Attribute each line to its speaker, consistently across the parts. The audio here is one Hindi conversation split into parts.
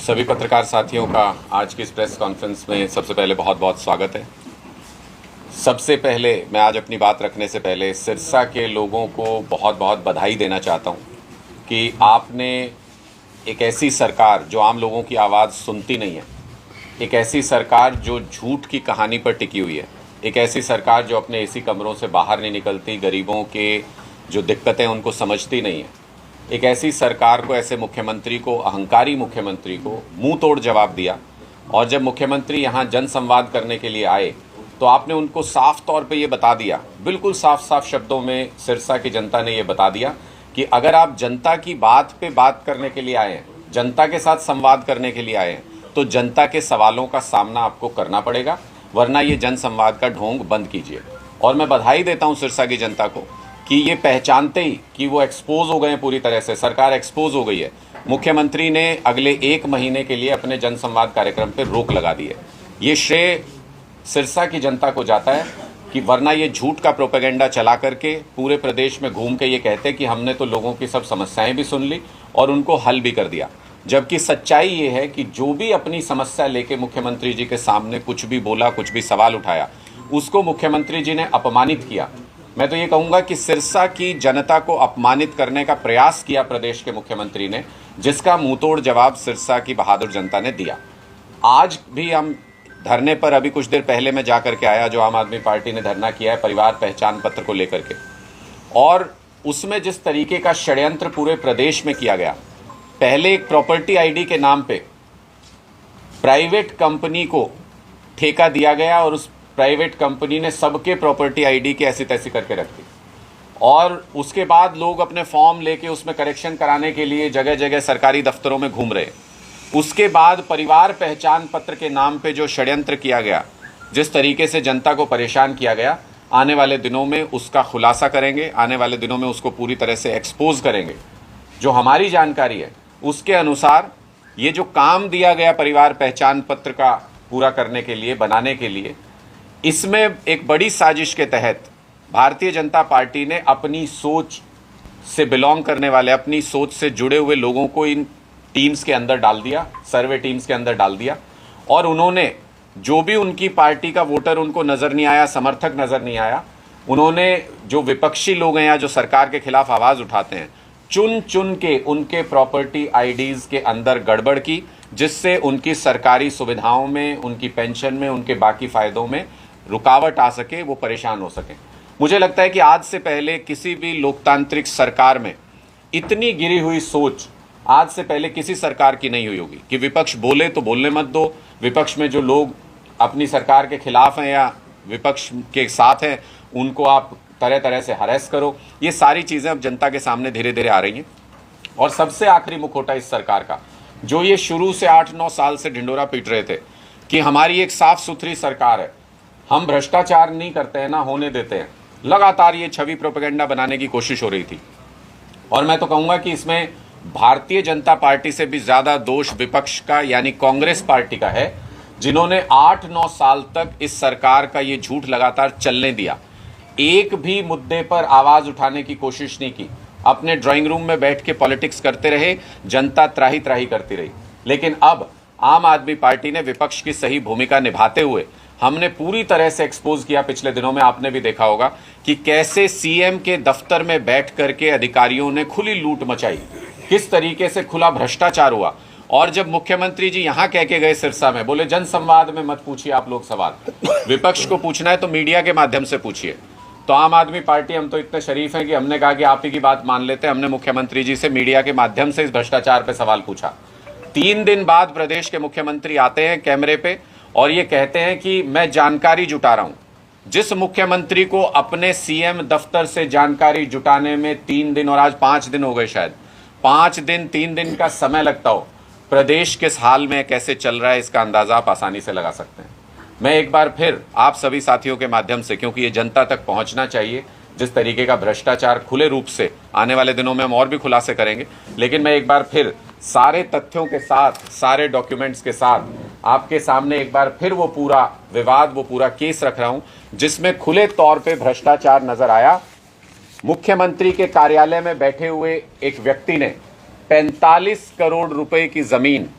Speaker 1: सभी पत्रकार साथियों का आज की इस प्रेस कॉन्फ्रेंस में सबसे पहले बहुत बहुत स्वागत है। सबसे पहले मैं आज अपनी बात रखने से पहले सिरसा के लोगों को बहुत बहुत बधाई देना चाहता हूं कि आपने एक ऐसी सरकार जो आम लोगों की आवाज़ सुनती नहीं है, एक ऐसी सरकार जो झूठ की कहानी पर टिकी हुई है, एक ऐसी सरकार जो अपने एसी कमरों से बाहर नहीं निकलती, गरीबों के जो दिक्कतें उनको समझती नहीं है, एक ऐसी सरकार को, ऐसे मुख्यमंत्री को, अहंकारी मुख्यमंत्री को मुंह तोड़ जवाब दिया। और जब मुख्यमंत्री यहाँ जनसंवाद करने के लिए आए तो आपने उनको साफ तौर पे ये बता दिया, बिल्कुल साफ साफ शब्दों में सिरसा की जनता ने ये बता दिया कि अगर आप जनता की बात पे बात करने के लिए आए हैं, जनता के साथ संवाद करने के लिए आए हैं, तो जनता के सवालों का सामना आपको करना पड़ेगा, वरना ये जनसंवाद का ढोंग बंद कीजिए। और मैं बधाई देता हूँ सिरसा की जनता को कि ये पहचानते ही कि वो एक्सपोज हो गए हैं, पूरी तरह से सरकार एक्सपोज हो गई है, मुख्यमंत्री ने अगले 1 महीने के लिए अपने जनसंवाद कार्यक्रम पर रोक लगा दी है। ये श्रेय सिरसा की जनता को जाता है कि वरना ये झूठ का प्रोपेगेंडा चला करके पूरे प्रदेश में घूम के ये कहते कि हमने तो लोगों की सब समस्याएं भी सुन ली और उनको हल भी कर दिया, जबकि सच्चाई ये है कि जो भी अपनी समस्या लेके मुख्यमंत्री जी के सामने कुछ भी बोला, कुछ भी सवाल उठाया, उसको मुख्यमंत्री जी ने अपमानित किया। मैं तो ये कहूँगा कि सिरसा की जनता को अपमानित करने का प्रयास किया प्रदेश के मुख्यमंत्री ने, जिसका मुंहतोड़ जवाब सिरसा की बहादुर जनता ने दिया। आज भी हम धरने पर, अभी कुछ देर पहले मैं जा करके आया, जो आम आदमी पार्टी ने धरना किया है परिवार पहचान पत्र को लेकर के, और उसमें जिस तरीके का षड्यंत्र पूरे प्रदेश में किया गया, पहले एक प्रॉपर्टी आईडी के नाम पे प्राइवेट कंपनी को ठेका दिया गया और उस प्राइवेट कंपनी ने सबके प्रॉपर्टी आईडी की ऐसी तैसी करके रख दी, और उसके बाद लोग अपने फॉर्म लेके उसमें करेक्शन कराने के लिए जगह जगह सरकारी दफ्तरों में घूम रहे। उसके बाद परिवार पहचान पत्र के नाम पे जो षड्यंत्र किया गया, जिस तरीके से जनता को परेशान किया गया, आने वाले दिनों में उसका खुलासा करेंगे, आने वाले दिनों में उसको पूरी तरह से एक्सपोज करेंगे। जो हमारी जानकारी है उसके अनुसार ये जो काम दिया गया परिवार पहचान पत्र का पूरा करने के लिए, बनाने के लिए, इसमें एक बड़ी साजिश के तहत भारतीय जनता पार्टी ने अपनी सोच से बिलोंग करने वाले, अपनी सोच से जुड़े हुए लोगों को इन टीम्स के अंदर डाल दिया, सर्वे टीम्स के अंदर डाल दिया, और उन्होंने जो भी उनकी पार्टी का वोटर उनको नज़र नहीं आया, समर्थक नज़र नहीं आया, उन्होंने जो विपक्षी लोग हैं या जो सरकार के खिलाफ आवाज़ उठाते हैं, चुन चुन के उनके प्रॉपर्टी आईडीज़ के अंदर गड़बड़ की, जिससे उनकी सरकारी सुविधाओं में, उनकी पेंशन में, उनके बाकी फ़ायदों में रुकावट आ सके, वो परेशान हो सके। मुझे लगता है कि आज से पहले किसी भी लोकतांत्रिक सरकार में इतनी गिरी हुई सोच आज से पहले किसी सरकार की नहीं हुई होगी कि विपक्ष बोले तो बोलने मत दो, विपक्ष में जो लोग अपनी सरकार के खिलाफ हैं या विपक्ष के साथ हैं उनको आप तरह तरह से हरेस करो। ये सारी चीज़ें अब जनता के सामने धीरे धीरे आ रही हैं। और सबसे आखिरी मुखौटा इस सरकार का, जो ये शुरू से 8-9 साल से ढिंडोरा पीट रहे थे कि हमारी एक साफ सुथरी सरकार है, हम भ्रष्टाचार नहीं करते हैं, ना होने देते हैं, लगातार ये छवि प्रोपेगेंडा बनाने की कोशिश हो रही थी। और मैं तो कहूँगा कि इसमें भारतीय जनता पार्टी से भी ज़्यादा दोष विपक्ष का, यानी कांग्रेस पार्टी का है, जिन्होंने 8-9 साल तक इस सरकार का ये झूठ लगातार चलने दिया। एक भी मुद्दे पर आवाज़ उठाने की कोशिश नहीं की, अपने ड्राइंग रूम में बैठ के पॉलिटिक्स करते रहे, जनता त्राही त्राही करती रही। लेकिन अब आम आदमी पार्टी ने विपक्ष की सही भूमिका निभाते हुए हमने पूरी तरह से एक्सपोज किया। पिछले दिनों में आपने भी देखा होगा कि कैसे सीएम के दफ्तर में बैठ करके अधिकारियों ने खुली लूट मचाई, किस तरीके से खुला भ्रष्टाचार हुआ। और जब मुख्यमंत्री जी यहाँ कह के गए सिरसा में, बोले जनसंवाद में मत पूछिए आप लोग सवाल, विपक्ष को पूछना है तो मीडिया के माध्यम से पूछिए। तो आम आदमी पार्टी, हम तो इतने शरीफ हैं कि हमने कहा कि आप ही की बात मान लेते हैं। हमने मुख्यमंत्री जी से मीडिया के माध्यम से इस भ्रष्टाचार पे सवाल पूछा। 3 दिन बाद प्रदेश के मुख्यमंत्री आते हैं कैमरे पे और ये कहते हैं कि मैं जानकारी जुटा रहा हूं। जिस मुख्यमंत्री को अपने सीएम दफ्तर से जानकारी जुटाने में 3 दिन और आज 5 दिन हो गए, शायद 5 दिन 3 दिन का समय लगता हो, प्रदेश किस हाल में कैसे चल रहा है इसका अंदाजा आप आसानी से लगा सकते हैं। मैं एक बार फिर आप सभी साथियों के माध्यम से, क्योंकि ये जनता तक पहुंचना चाहिए, जिस तरीके का भ्रष्टाचार खुले रूप से, आने वाले दिनों में हम और भी खुलासे करेंगे, लेकिन मैं एक बार फिर सारे तथ्यों के साथ, सारे डॉक्यूमेंट्स के साथ आपके सामने एक बार फिर वो पूरा विवाद, वो पूरा केस रख रहा हूं, जिसमें खुले तौर पे भ्रष्टाचार नजर आया। मुख्यमंत्री के कार्यालय में बैठे हुए एक व्यक्ति ने 45 करोड़ रुपए की जमीन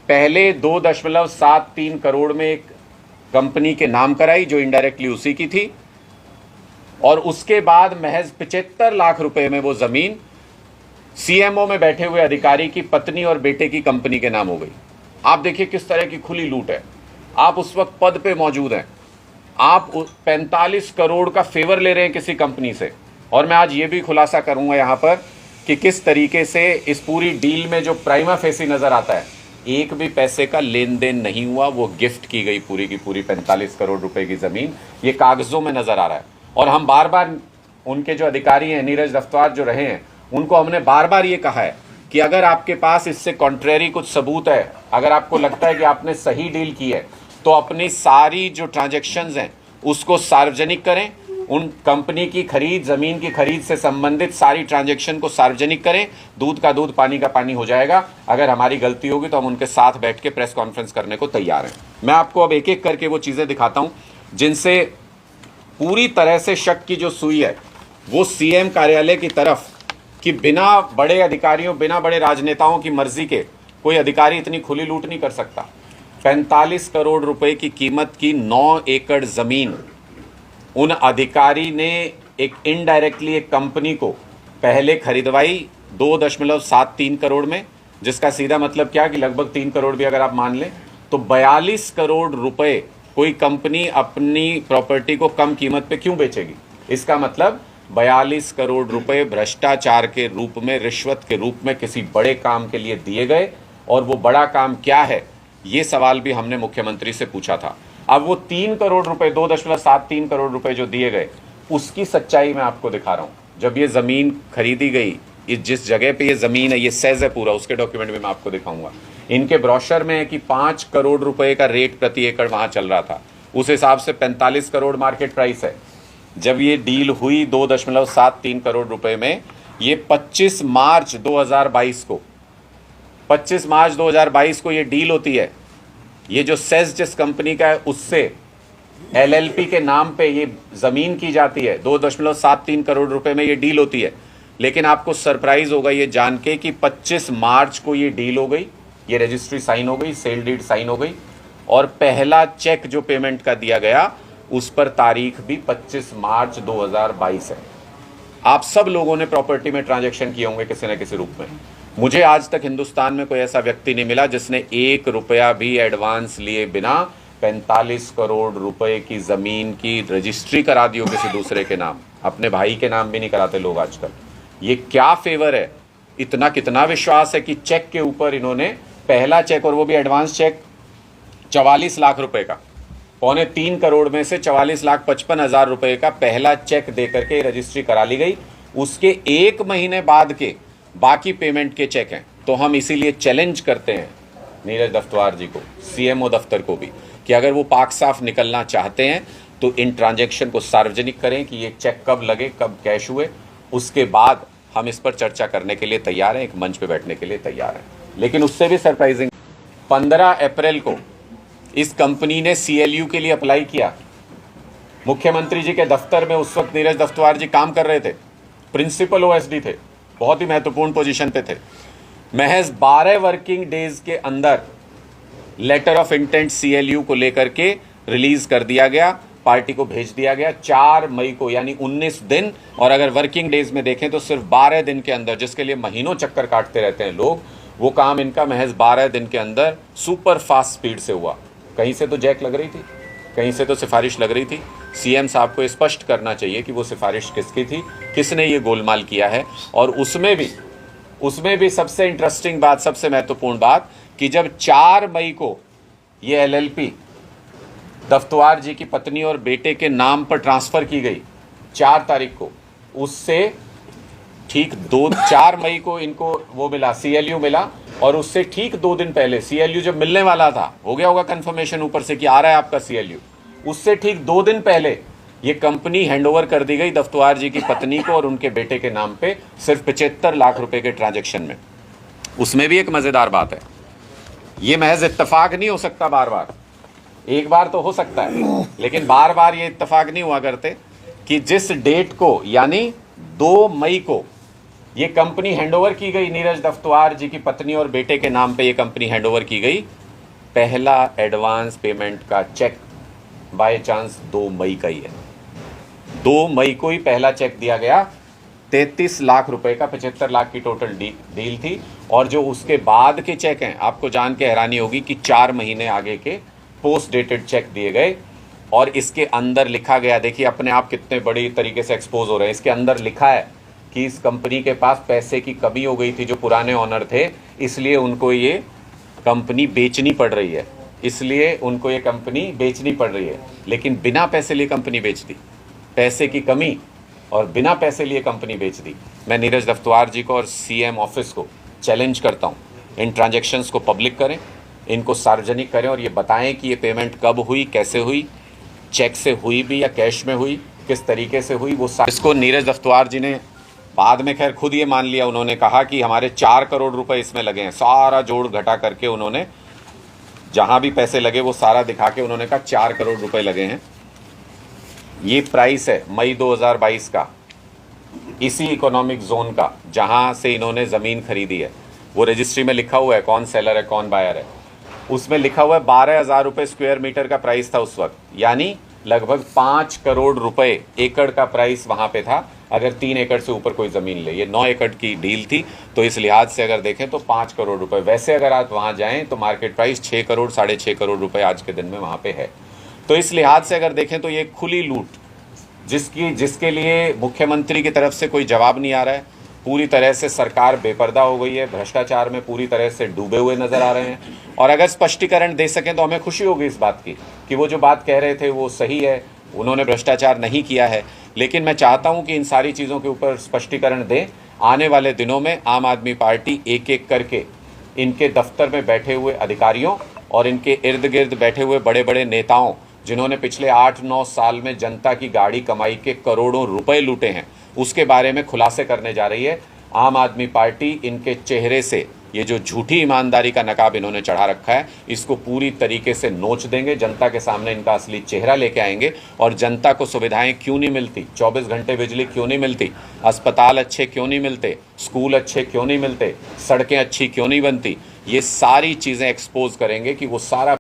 Speaker 1: पहले 2.73 करोड़ में एक कंपनी के नाम कराई जो इनडायरेक्टली उसी की थी, और उसके बाद महज 75 लाख रुपए में वो जमीन सीएमओ में बैठे हुए अधिकारी की पत्नी और बेटे की कंपनी के नाम हो गई। आप देखिए किस तरह की खुली लूट है। आप उस वक्त पद पे मौजूद हैं, आप 45 करोड़ का फेवर ले रहे हैं किसी कंपनी से, और मैं आज ये भी खुलासा करूंगा यहां पर कि किस तरीके से इस पूरी डील में जो प्राइमा फेसी नजर आता है, एक भी पैसे का लेन देन नहीं हुआ, वो गिफ्ट की गई पूरी की पूरी 45 करोड़ रुपए की जमीन, ये कागजों में नजर आ रहा है। और हम बार बार उनके जो अधिकारी हैं, नीरज दफ्तार जो रहे हैं, उनको हमने बार बार ये कहा है कि अगर आपके पास इससे कॉन्ट्रेरी कुछ सबूत है, अगर आपको लगता है कि आपने सही डील की है, तो अपनी सारी जो ट्रांजैक्शंस हैं उसको सार्वजनिक करें। उन कंपनी की खरीद, जमीन की खरीद से संबंधित सारी ट्रांजैक्शन को सार्वजनिक करें। दूध का दूध, पानी का पानी हो जाएगा। अगर हमारी गलती होगी तो हम उनके साथ बैठ के प्रेस कॉन्फ्रेंस करने को तैयार हैं। मैं आपको अब एक एक करके वो चीजें दिखाता हूं जिनसे पूरी तरह से शक की जो सुई है वो सीएम कार्यालय की तरफ, कि बिना बड़े अधिकारियों, बिना बड़े राजनेताओं की मर्जी के कोई अधिकारी इतनी खुली लूट नहीं कर सकता। 45 करोड़ रुपए की कीमत की 9 एकड़ जमीन उन अधिकारी ने एक इनडायरेक्टली एक कंपनी को पहले खरीदवाई 2.73 करोड़ में, जिसका सीधा मतलब क्या कि लगभग 3 करोड़ भी अगर आप मान लें तो 42 करोड़ रुपए कोई कंपनी अपनी प्रॉपर्टी को कम कीमत पे क्यों बेचेगी। इसका मतलब 42 करोड़ रुपए भ्रष्टाचार के रूप में, रिश्वत के रूप में किसी बड़े काम के लिए दिए गए, और वो बड़ा काम क्या है ये सवाल भी हमने मुख्यमंत्री से पूछा था। अब वो 3 करोड़ रुपए, 2.73 करोड़ रुपए जो दिए गए, उसकी सच्चाई मैं आपको दिखा रहा हूं। जब ये जमीन खरीदी गई, इस जिस जगह पे ये जमीन है, ये सेज है पूरा, उसके डॉक्यूमेंट भी मैं आपको दिखाऊंगा। इनके ब्रोशर में है कि 5 करोड़ रुपए का रेट प्रति एकड़ वहां चल रहा था, उस हिसाब से 45 करोड़ मार्केट प्राइस है। जब ये डील हुई 2.73 करोड़ रुपए में, ये 25 मार्च 2022 को, 25 मार्च 2022 को ये डील होती है। ये जो सेज जिस कंपनी का है उससे एलएलपी के नाम पे ये जमीन की जाती है, 2.73 करोड़ रुपए में ये डील होती है। लेकिन आपको सरप्राइज होगा ये जान के कि 25 मार्च को ये डील हो गई, ये रजिस्ट्री साइन हो गई, सेल डीड साइन हो गई, और पहला चेक जो पेमेंट का दिया गया उस पर तारीख भी 25 मार्च 2022 है। आप सब लोगों ने प्रॉपर्टी में ट्रांजैक्शन किए होंगे किसी न किसी रूप में। मुझे आज तक हिंदुस्तान में कोई ऐसा व्यक्ति नहीं मिला जिसने 1 रुपया भी एडवांस लिए बिना 45 करोड़ रुपए की जमीन की रजिस्ट्री करा दी हो किसी दूसरे के नाम। अपने भाई के नाम भी नहीं कराते लोग आजकल। ये क्या फेवर है, इतना कितना विश्वास है कि चेक के ऊपर इन्होंने पहला चेक, और वो भी एडवांस चेक 44 लाख रुपए का, 2.25 करोड़ में से 44,55,000 रुपए का पहला चेक दे करके रजिस्ट्री करा ली गई। उसके 1 महीने बाद के बाकी पेमेंट के चेक हैं। तो हम इसीलिए चैलेंज करते हैं नीरज दफ्तार जी को, सीएमओ दफ्तर को भी, कि अगर वो पाक साफ निकलना चाहते हैं तो इन ट्रांजैक्शन को सार्वजनिक करें कि ये चेक कब लगे, कब कैश हुए। उसके बाद हम इस पर चर्चा करने के लिए तैयार हैं, एक मंच पे बैठने के लिए तैयार हैं। लेकिन उससे भी सरप्राइजिंग, 15 अप्रैल को इस कंपनी ने सीएलयू के लिए अप्लाई किया। मुख्यमंत्री जी के दफ्तर में उस वक्त नीरज दफ्तार जी काम कर रहे थे, प्रिंसिपल ओएसडी थे, बहुत ही महत्वपूर्ण पोजीशन पे थे। महज 12 वर्किंग डेज के अंदर लेटर ऑफ इंटेंट सीएलयू को लेकर के रिलीज कर दिया गया, पार्टी को भेज दिया गया 4 मई को, यानी 19 दिन। और अगर वर्किंग डेज में देखें तो सिर्फ 12 दिन के अंदर, जिसके लिए महीनों चक्कर काटते रहते हैं लोग, वो काम इनका महज 12 दिन के अंदर सुपर फास्ट स्पीड से हुआ। कहीं से तो जैक लग रही थी, कहीं से तो सिफारिश लग रही थी। सीएम साहब को स्पष्ट करना चाहिए कि वो सिफारिश किसकी थी, किसने ये गोलमाल किया है। और उसमें भी सबसे इंटरेस्टिंग बात, सबसे महत्वपूर्ण बात, कि जब 4 मई को ये एलएलपी दफ्तार जी की पत्नी और बेटे के नाम पर ट्रांसफर की गई, 4 तारीख को, उससे ठीक 4 मई को इनको वो मिला, सीएलयू मिला, और उससे ठीक 2 दिन पहले सीएलयू जब मिलने वाला था, हो गया होगा कंफर्मेशन ऊपर से कि आ रहा है आपका सीएलयू, उससे ठीक 2 दिन पहले ये कंपनी हैंडओवर कर दी गई दफ्तार जी की पत्नी को और उनके बेटे के नाम पे, सिर्फ 75 लाख रुपए के ट्रांजैक्शन में। उसमें भी एक मजेदार बात है, ये महज इत्तेफाक नहीं हो सकता बार बार, एक बार तो हो सकता है, लेकिन बार बार ये इत्तेफाक नहीं हुआ करते कि जिस डेट को, यानी 2 मई को ये कंपनी हैंडओवर की गई नीरज दफ्तवार जी की पत्नी और बेटे के नाम पे ये कंपनी हैंडओवर की गई। पहला एडवांस पेमेंट का चेक बाय चांस 2 मई का ही है। 2 मई को ही पहला चेक दिया गया। 33 लाख रुपए का 75 लाख की टोटल डील थी। और जो उसके बाद के चेक हैं, आपको जान के हैरानी होगी कि 4 महीने आगे के पोस्ट डेटेड चेक दिए गए। और इसके अंदर लिखा गया, देखिए अपने आप कितने बड़ी तरीके से एक्सपोज हो रहे हैं। इसके अंदर लिखा है कि इस कंपनी के पास पैसे की कमी हो गई थी, जो पुराने ऑनर थे, इसलिए उनको ये कंपनी बेचनी पड़ रही है। इसलिए उनको ये कंपनी बेचनी पड़ रही है। लेकिन बिना पैसे लिए कंपनी बेच दी, पैसे की कमी और बिना पैसे लिए कंपनी बेच दी। मैं नीरज दफ्तवार जी को और सीएम ऑफिस को चैलेंज करता हूँ, इन ट्रांजैक्शंस को पब्लिक करें, इनको सार्वजनिक करें और ये बताएं कि ये पेमेंट कब हुई, कैसे हुई, चेक से हुई भी या कैश में हुई, किस तरीके से हुई। वो इसको नीरज दफ्तवार जी ने बाद में खैर खुद ये मान लिया। उन्होंने कहा कि हमारे 4 करोड़ रुपए इसमें लगे हैं। सारा जोड़ घटा करके उन्होंने जहां भी पैसे लगे वो सारा दिखा के उन्होंने कहा 4 करोड़ रुपए लगे हैं। ये प्राइस है मई 2022 का, इसी इकोनॉमिक जोन का जहां से इन्होंने ज़मीन खरीदी है। वो रजिस्ट्री में लिखा हुआ है कौन सेलर है कौन बायर है। उसमें लिखा हुआ है 12,000 रुपये स्क्वायर मीटर का प्राइस था उस वक्त, यानी लगभग 5 करोड़ रुपए एकड़ का प्राइस वहां पे था। अगर 3 एकड़ से ऊपर कोई ज़मीन ले, ये 9 एकड़ की डील थी, तो इस लिहाज से अगर देखें तो 5 करोड़ रुपए। वैसे अगर आप वहां जाएं तो मार्केट प्राइस 6 करोड़ 6.5 करोड़ रुपए आज के दिन में वहां पे है। तो इस लिहाज से अगर देखें तो ये खुली लूट, जिसके लिए मुख्यमंत्री की तरफ से कोई जवाब नहीं आ रहा है। पूरी तरह से सरकार बेपर्दा हो गई है, भ्रष्टाचार में पूरी तरह से डूबे हुए नजर आ रहे हैं। और अगर स्पष्टीकरण दे सकें तो हमें खुशी होगी इस बात की कि वो जो बात कह रहे थे वो सही है, उन्होंने भ्रष्टाचार नहीं किया है। लेकिन मैं चाहता हूं कि इन सारी चीज़ों के ऊपर स्पष्टीकरण दें। आने वाले दिनों में आम आदमी पार्टी एक एक करके इनके दफ्तर में बैठे हुए अधिकारियों और इनके इर्द गिर्द बैठे हुए बड़े बड़े नेताओं, जिन्होंने पिछले 8-9 साल में जनता की गाड़ी कमाई के करोड़ों रुपए लूटे हैं, उसके बारे में खुलासे करने जा रही है। आम आदमी पार्टी इनके चेहरे से ये जो झूठी ईमानदारी का नकाब इन्होंने चढ़ा रखा है, इसको पूरी तरीके से नोच देंगे। जनता के सामने इनका असली चेहरा लेके आएंगे। और जनता को सुविधाएं क्यों नहीं मिलती, 24 घंटे बिजली क्यों नहीं मिलती, अस्पताल अच्छे क्यों नहीं मिलते, स्कूल अच्छे क्यों नहीं मिलते, सड़कें अच्छी क्यों नहीं बनती, ये सारी चीज़ें एक्सपोज करेंगे कि वो सारा